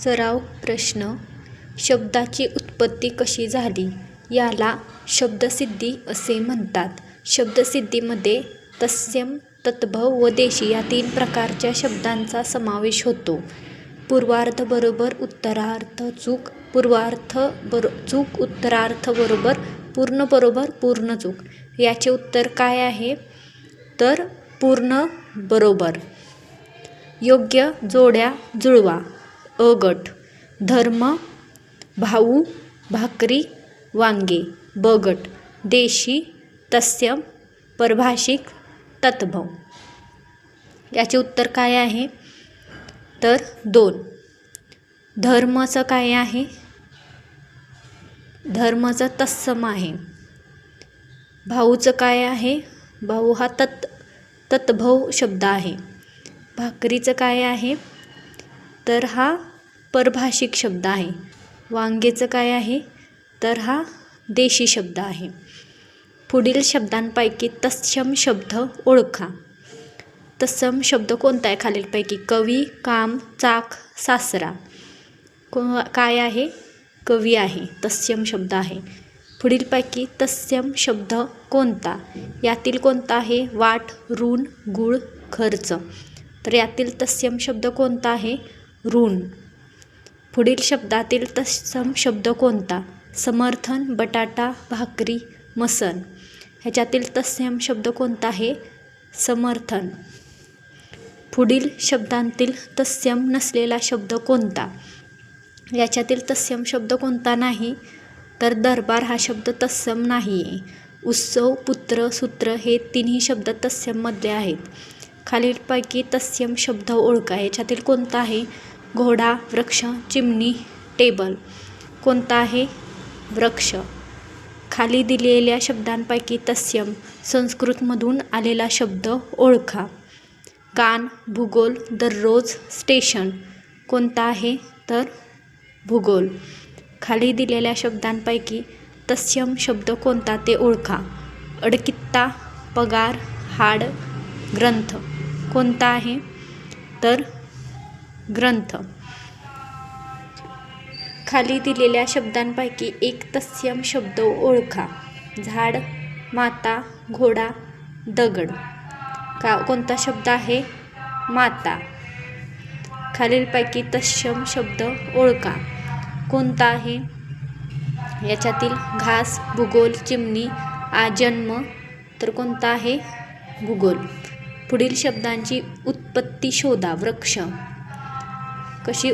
सराव प्रश्न. शब्दाची उत्पत्ती कशी झाली याला शब्दसिद्धी असे म्हणतात. शब्दसिद्धीमध्ये तत्सम, तद्भव व देशी या 3 प्रकारच्या शब्दांचा समावेश होतो. पूर्वार्ध बरोबर उत्तरार्ध चूक, पूर्वार्ध चूक, उत्तरार्ध बरोबर पूर्ण चूक. याचे उत्तर काय आहे? तर पूर्ण बरोबर. योग्य जोड्या जुळवा. अ गट. धर्म, भाऊ, भाकरी, वांगे. ब गट. देशी, तत्सम, परभाषिक, तद्भव. याचे उत्तर काय आहे? तर 2. धर्मचं काय आहे? धर्मचं तत्सम आहे. भाऊचं काय आहे? भाऊ हा तद्भव शब्द आहे. भाकरीचं काय आहे? तर हा परभाषिक शब्द आहे. वांगेचं काय आहे? तर हा देशी शब्द आहे. पुढील शब्दांपैकी तत्सम शब्द ओळखा. तत्सम शब्द कोणता आहे खालीलपैकी? कवी, काम, चाक, सासरा. काय आहे? कवी आहे. तत्सम शब्द आहे. पुढीलपैकी तत्सम शब्द कोणता? यातील कोणता आहे? वाट, ऋण, गुळ, खर्च. तर यातील तत्सम शब्द कोणता आहे? ऋण. पुढील शब्दातील तत्सम शब्द कोणता? समर्थन, बटाटा, भाकरी, मसन. ह्याच्यातील तत्सम शब्द कोणता आहे? समर्थन. पुढील शब्दांतील तत्सम नसलेला शब्द कोणता? याच्यातील तत्सम शब्द कोणता नाही? तर दरबार हा शब्द तत्सम नाही आहे. उत्सव, पुत्र, सूत्र हे 3ही शब्द तत्सममधले आहेत. खालीलपैकी तत्सम शब्द ओळखा. याच्यातील कोणता आहे? घोडा, वृक्ष, चिमणी, टेबल. कोणता आहे? वृक्ष. खाली दिलेल्या शब्दांपैकी तत्सम संस्कृतमधून आलेला शब्द ओळखा. कान, भूगोल, दररोज, स्टेशन. कोणता आहे? तर भूगोल. खाली दिलेल्या शब्दांपैकी तत्सम शब्द कोणता ते ओळखा. अडकित्ता, पगार, हाड, ग्रंथ. कोणता आहे? तर ग्रंथ. खाली दिलेल्या शब्दांपैकी एक तत्सम शब्द ओळखा. झाड, माता, घोडा, दगड. कोणता शब्द आहे? माता. खालीलपैकी तत्सम शब्द ओळखा. कोणता आहे? याच्यातील घास, भूगोल, चिमणी, जन्म. तर कोणता आहे? भूगोल. पुढील शब्दांची उत्पत्ती शोधा. वृक्ष. कशी